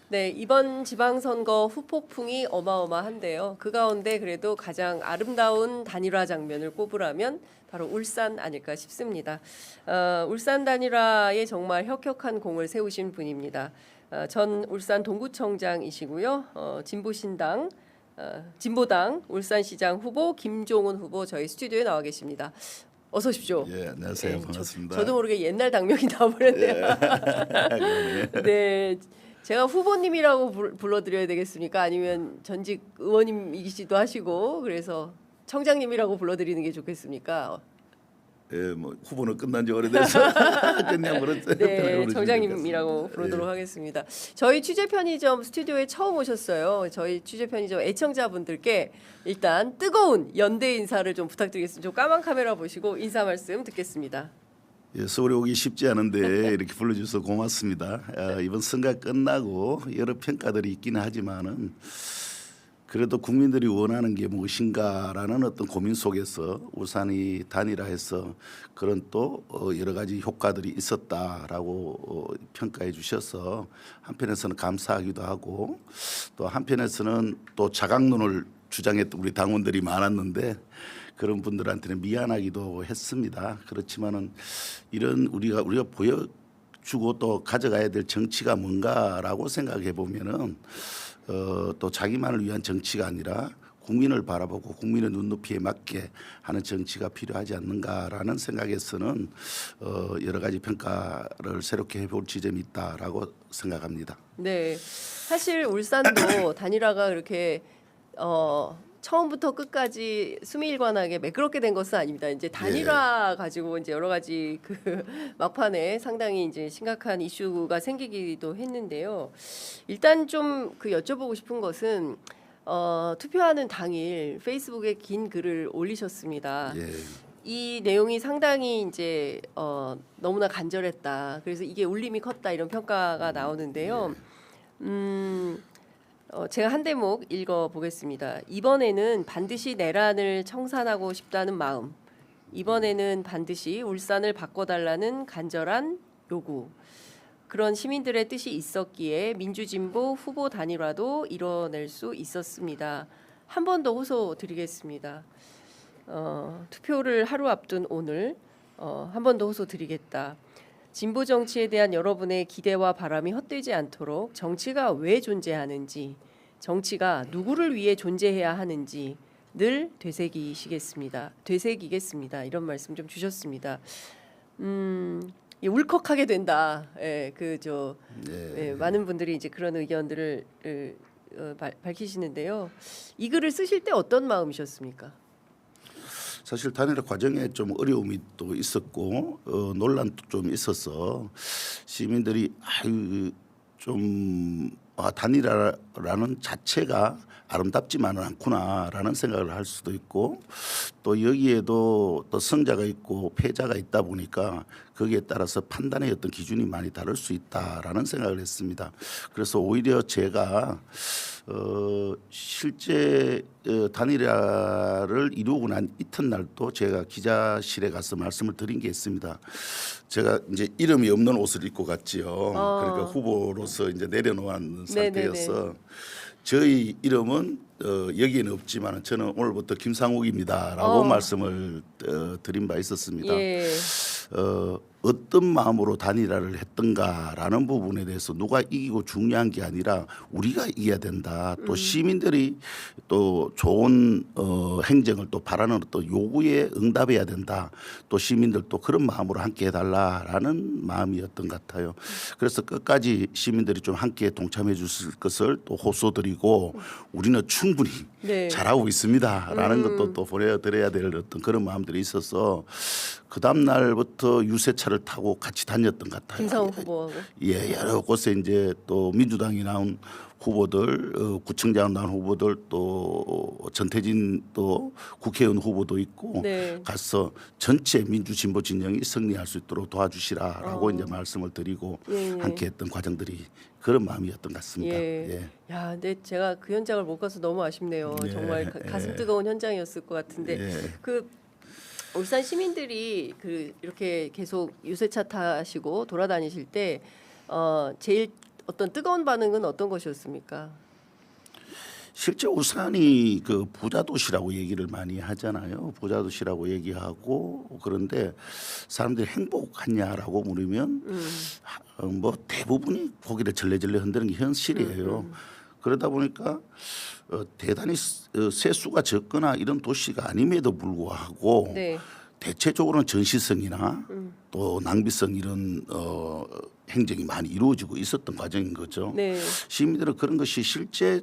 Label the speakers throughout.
Speaker 1: 네, 이번 지방선거 후폭풍이 어마어마한데요. 그 가운데 그래도 가장 아름다운 단일화 장면을 꼽으라면 바로 울산 아닐까 싶습니다. 울산 단일화에 정말 혁혁한 공을 세우신 분입니다. 전 울산 동구청장이시고요. 진보당 울산시장 후보 김종훈 후보 저희 스튜디오에 나와 계십니다. 어서 오십시오.
Speaker 2: 예, 안녕하세요. 반갑습니다.
Speaker 1: 저도 모르게 옛날 당명이 나와버렸네요.
Speaker 2: 예.
Speaker 1: 네, 제가 후보님이라고 불러드려야 되겠습니까? 아니면 전직 의원님이시기도 하시고 그래서 청장님이라고 불러드리는 게 좋겠습니까?
Speaker 2: 예, 뭐 후보는 끝난 지 오래돼서 그냥
Speaker 1: 네, 청장님이라고 부르도록 하겠습니다. 저희 취재 편의점 스튜디오에 처음 오셨어요. 저희 취재 편의점 애청자분들께 일단 뜨거운 연대 인사를 좀 부탁드리겠습니다. 좀 까만 카메라 보시고 인사 말씀 듣겠습니다.
Speaker 2: 예, 서울에 오기 쉽지 않은데 이렇게 불러주셔서 고맙습니다. 이번 선거 끝나고 여러 평가들이 있기는 하지만은 그래도 국민들이 원하는 게 무엇인가라는 어떤 고민 속에서 울산이 단일화해서 그런 또 여러 가지 효과들이 있었다라고 평가해 주셔서 한편에서는 감사하기도 하고 또 한편에서는 또 자강론을 주장했던 우리 당원들이 많았는데 그런 분들한테는 미안하기도 했습니다. 그렇지만은 이런 우리가 보여주고 또 가져가야 될 정치가 뭔가라고 생각해 보면은 또 자기만을 위한 정치가 아니라 국민을 바라보고 국민의 눈높이에 맞게 하는 정치가 필요하지 않는가라는 생각에서는 여러 가지 평가를 새롭게 해볼 지점이 있다라고 생각합니다.
Speaker 1: 네, 사실 울산도 단일화가 그렇게 처음부터 끝까지 수미일관하게 매끄럽게 된 것은 아닙니다. 이제 단일화 가지고 이제 여러 가지 그 막판에 상당히 이제 심각한 이슈가 생기기도 했는데요. 일단 좀 그 여쭤보고 싶은 것은 투표하는 당일 페이스북에 긴 글을 올리셨습니다.
Speaker 2: 예.
Speaker 1: 이 내용이 상당히 이제 너무나 간절했다. 그래서 이게 울림이 컸다 이런 평가가 나오는데요. 제가 한 대목 읽어 보겠습니다. 이번에는 반드시 내란을 청산하고 싶다는 마음. 이번에는 반드시 울산을 바꿔달라는 간절한 요구. 그런 시민들의 뜻이 있었기에 민주진보 후보 단일화도 이뤄낼 수 있었습니다. 한 번 더 호소 드리겠습니다. 투표를 하루 앞둔 오늘 한 번 더 호소 드리겠다. 진보 정치에 대한 여러분의 기대와 바람이 헛되지 않도록 정치가 왜 존재하는지, 정치가 누구를 위해 존재해야 하는지 늘 되새기겠습니다. 이런 말씀 좀 주셨습니다. 울컥하게 된다. 예, 많은 분들이 이제 그런 의견들을 밝히시는데요. 이 글을 쓰실 때 어떤 마음이셨습니까?
Speaker 2: 사실 단일화 과정에 좀 어려움이 또 있었고 논란도 좀 있어서 시민들이 단일화라는 자체가 아름답지만은 않구나라는 생각을 할 수도 있고 또 여기에도 또 승자가 있고 패자가 있다 보니까 거기에 따라서 판단의 어떤 기준이 많이 다를 수 있다라는 생각을 했습니다. 그래서 오히려 제가 실제 단일화를 이루고 난 이튿날도 제가 기자실에 가서 말씀을 드린 게 있습니다. 제가 이제 이름이 없는 옷을 입고 갔지요. 그러니까 후보로서 이제 내려놓은 상태여서 저희 이름은 여기에는 없지만 저는 오늘부터 김상욱입니다라고 말씀을 드린 바 있었습니다.
Speaker 1: 예.
Speaker 2: 어떤 마음으로 단일화를 했던가라는 부분에 대해서 누가 이기고 중요한 게 아니라 우리가 이겨야 된다. 또 시민들이 또 좋은 행정을 또 바라는 또 요구에 응답해야 된다. 또 시민들도 그런 마음으로 함께 해달라라는 마음이었던 것 같아요. 그래서 끝까지 시민들이 좀 함께 동참해 주실 것을 또 호소드리고 우리는 충분히 잘하고 있습니다라는 것도 또 보내드려야 될 어떤 그런 마음들이 있어서 그 다음 날부터 유세차를 타고 같이 다녔던 것 같아요.
Speaker 1: 김상욱 후보하고.
Speaker 2: 예, 여러 곳에 이제 또 민주당이 나온 후보들, 구청장 나온 후보들 또 전태진 또 국회의원 후보도 있고 가서 전체 민주진보 진영이 승리할 수 있도록 도와주시라라고 이제 말씀을 드리고 함께했던 과정들이 그런 마음이었던 것 같습니다.
Speaker 1: 야, 근데 제가 그 현장을 못 가서 너무 아쉽네요. 정말 가슴 뜨거운 현장이었을 것 같은데 그 울산 시민들이 이렇게 계속 유세차 타시고 돌아다니실 때 제일 어떤 뜨거운 반응은 어떤 것이었습니까?
Speaker 2: 실제 울산이 그 부자 도시라고 얘기를 많이 하잖아요. 부자 도시라고 얘기하고 그런데 사람들이 행복하냐라고 물으면 뭐 대부분이 고개를 절레절레 흔드는 게 현실이에요. 그러다 보니까 대단히 세수가 적거나 이런 도시가 아님에도 불구하고
Speaker 1: 네.
Speaker 2: 대체적으로는 전시성이나 또 낭비성 이런 행정이 많이 이루어지고 있었던 과정인 거죠.
Speaker 1: 네.
Speaker 2: 시민들은 그런 것이 실제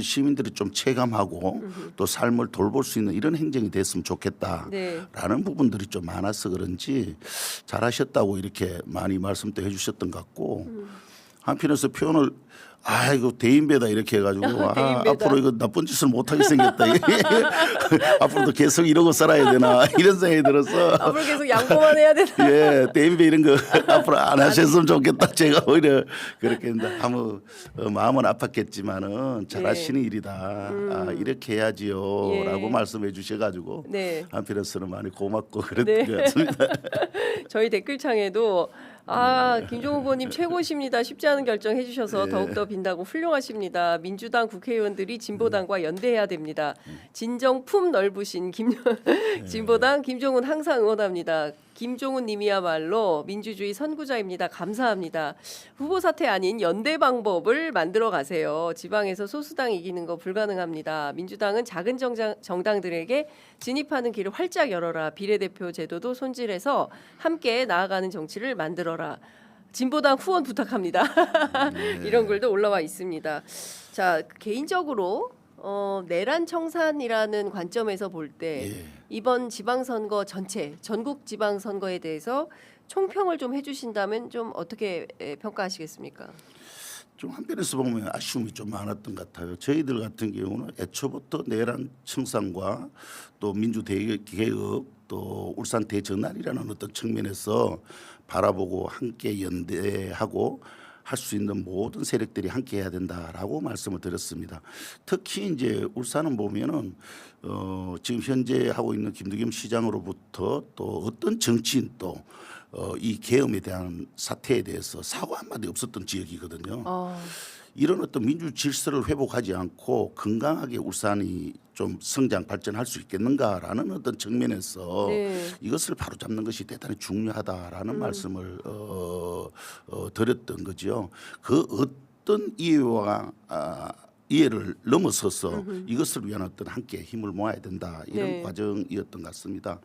Speaker 2: 시민들이 좀 체감하고 또 삶을 돌볼 수 있는 이런 행정이 됐으면 좋겠다라는
Speaker 1: 네.
Speaker 2: 부분들이 좀 많아서 그런지 잘하셨다고 이렇게 많이 말씀도 해주셨던 것 같고 한편에서 표현을 이거 대인배다 이렇게 해가지고
Speaker 1: 대인배다.
Speaker 2: 앞으로 이거 나쁜 짓을 못하게 생겼다. 앞으로도 계속 이러고 살아야 되나 이런 생각이 들어서
Speaker 1: 앞으로 계속 양보만 해야 되나?
Speaker 2: 예, 대인배 이런 거 앞으로 안 하셨으면 좋겠다. 제가 오히려 그렇게 했는데 아무 마음은 아팠겠지만은 잘하시는 일이다. 이렇게 해야지요라고
Speaker 1: 예.
Speaker 2: 말씀해 주셔가지고
Speaker 1: 네.
Speaker 2: 한편에서는 많이 고맙고 그랬던
Speaker 1: 네.
Speaker 2: 것 같습니다.
Speaker 1: 저희 댓글창에도 김종우 후보님 최고십니다. 쉽지 않은 결정 해주셔서
Speaker 2: 네.
Speaker 1: 더욱더 빈다고 훌륭하십니다. 민주당 국회의원들이 진보당과 연대해야 됩니다. 진정품 넓으신 진보당 김종훈 항상 응원합니다. 김종훈 님이야말로 민주주의 선구자입니다. 감사합니다. 후보 사퇴 아닌 연대 방법을 만들어 가세요. 지방에서 소수당 이기는 거 불가능합니다. 민주당은 작은 정당들에게 진입하는 길을 활짝 열어라. 비례대표 제도도 손질해서 함께 나아가는 정치를 만들어라. 진보당 후원 부탁합니다. 이런 글도 올라와 있습니다. 자, 개인적으로 내란 청산이라는 관점에서 볼 때 이번 지방선거 전체 전국 지방선거에 대해서 총평을 좀 해주신다면 좀 어떻게 평가하시겠습니까?
Speaker 2: 좀 한편에서 보면 아쉬움이 좀 많았던 것 같아요. 저희들 같은 경우는 애초부터 내란 청산과 또 민주개혁 또 울산 대전환이라는 어떤 측면에서 바라보고 함께 연대하고 할 수 있는 모든 세력들이 함께 해야 된다라고 말씀을 드렸습니다. 특히 이제 울산은 보면은 지금 현재 하고 있는 김두겸 시장으로부터 또 어떤 정치인 또 이 계엄에 대한 사태에 대해서 사과 한마디 없었던 지역이거든요. 이런 어떤 민주 질서를 회복하지 않고 건강하게 울산이 좀 성장 발전할 수 있겠는가라는 어떤 측면에서
Speaker 1: 네.
Speaker 2: 이것을 바로잡는 것이 대단히 중요하다라는 말씀을 드렸던 거죠. 그 어떤 이해와 이해를 넘어서서 이것을 위한 어떤 함께 힘을 모아야 된다 이런
Speaker 1: 네.
Speaker 2: 과정이었던 것 같습니다.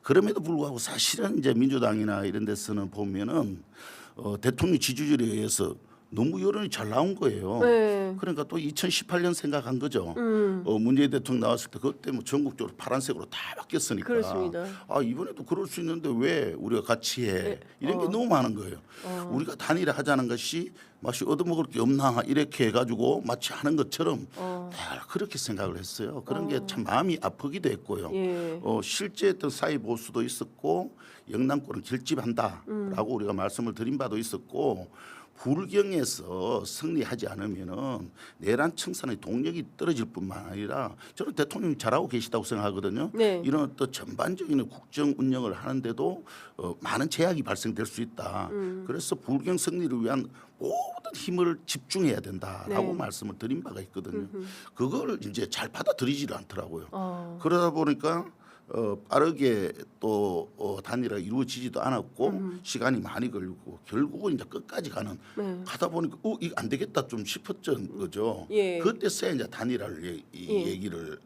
Speaker 2: 그럼에도 불구하고 사실은 이제 민주당이나 이런 데서는 보면은 대통령 지지율에 의해서 너무 여론이 잘 나온 거예요.
Speaker 1: 네.
Speaker 2: 그러니까 또 2018년 생각한 거죠. 문재인 대통령 나왔을 때 그때 뭐 전국적으로 파란색으로 다 바뀌었으니까.
Speaker 1: 그렇습니다.
Speaker 2: 이번에도 그럴 수 있는데 왜 우리가 같이 해? 이런 게 너무 많은 거예요. 우리가 단일화하자는 것이 마치 얻어먹을 게 없나 이렇게 해가지고 마치 하는 것처럼 그렇게 생각을 했어요. 그런 게 참 마음이 아프기도 했고요.
Speaker 1: 예.
Speaker 2: 실제 어떤 사회 보수도 있었고 영남권은 결집한다라고 우리가 말씀을 드린 바도 있었고 불경에서 승리하지 않으면은 내란 청산의 동력이 떨어질 뿐만 아니라 저는 대통령이 잘하고 계시다고 생각하거든요.
Speaker 1: 네.
Speaker 2: 이런 어떤 전반적인 국정 운영을 하는데도 많은 제약이 발생될 수 있다. 그래서 불경 승리를 위한 모든 힘을 집중해야 된다라고
Speaker 1: 네.
Speaker 2: 말씀을 드린 바가 있거든요. 그걸 이제 잘 받아들이지를 않더라고요.
Speaker 1: 어.
Speaker 2: 그러다 보니까 빠르게 또 단일화가 이루어지지도 않았고 시간이 많이 걸리고 결국은 이제 끝까지 가는
Speaker 1: 네.
Speaker 2: 가다 보니까 이거 안 되겠다 좀 싶었던 거죠.
Speaker 1: 예.
Speaker 2: 그때서야 이제 단일화를 얘기를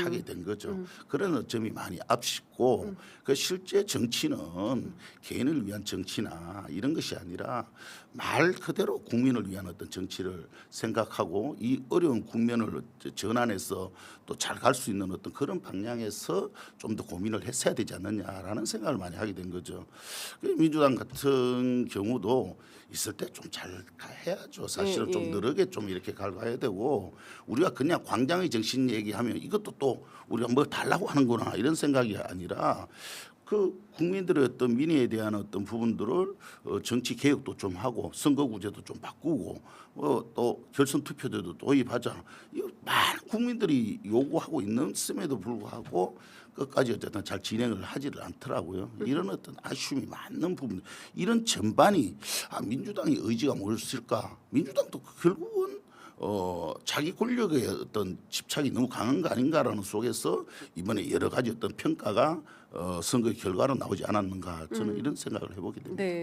Speaker 2: 하게 된 거죠. 그런 점이 많이 아쉽고 그 실제 정치는 개인을 위한 정치나 이런 것이 아니라 말 그대로 국민을 위한 어떤 정치를 생각하고 이 어려운 국면을 전환해서 또 잘 갈 수 있는 어떤 그런 방향에서 좀 더 고민을 했어야 되지 않느냐라는 생각을 많이 하게 된 거죠. 민주당 같은 경우도 있을 때 좀 잘 해야죠. 사실은
Speaker 1: 예,
Speaker 2: 좀
Speaker 1: 예.
Speaker 2: 느르게 좀 이렇게 갈가야 되고 우리가 그냥 광장의 정신 얘기하면 이것도 또 우리가 뭐 달라고 하는구나 이런 생각이 아니라 그 국민들의 어떤 민의에 대한 어떤 부분들을 정치 개혁도 좀 하고 선거구제도 좀 바꾸고 또 결선 투표제도 도입하자. 이거 많은 국민들이 요구하고 있음에도 불구하고 끝까지 어쨌든 잘 진행을 하지를 않더라고요. 이런 어떤 아쉬움이 많은 부분, 이런 전반이 민주당의 의지가 뭐였을까? 민주당도 결국은 자기 권력의 어떤 집착이 너무 강한 거 아닌가라는 속에서 이번에 여러 가지 어떤 평가가 선거 결과로 나오지 않았는가, 저는 이런 생각을 해보게 됩니다.
Speaker 1: 네.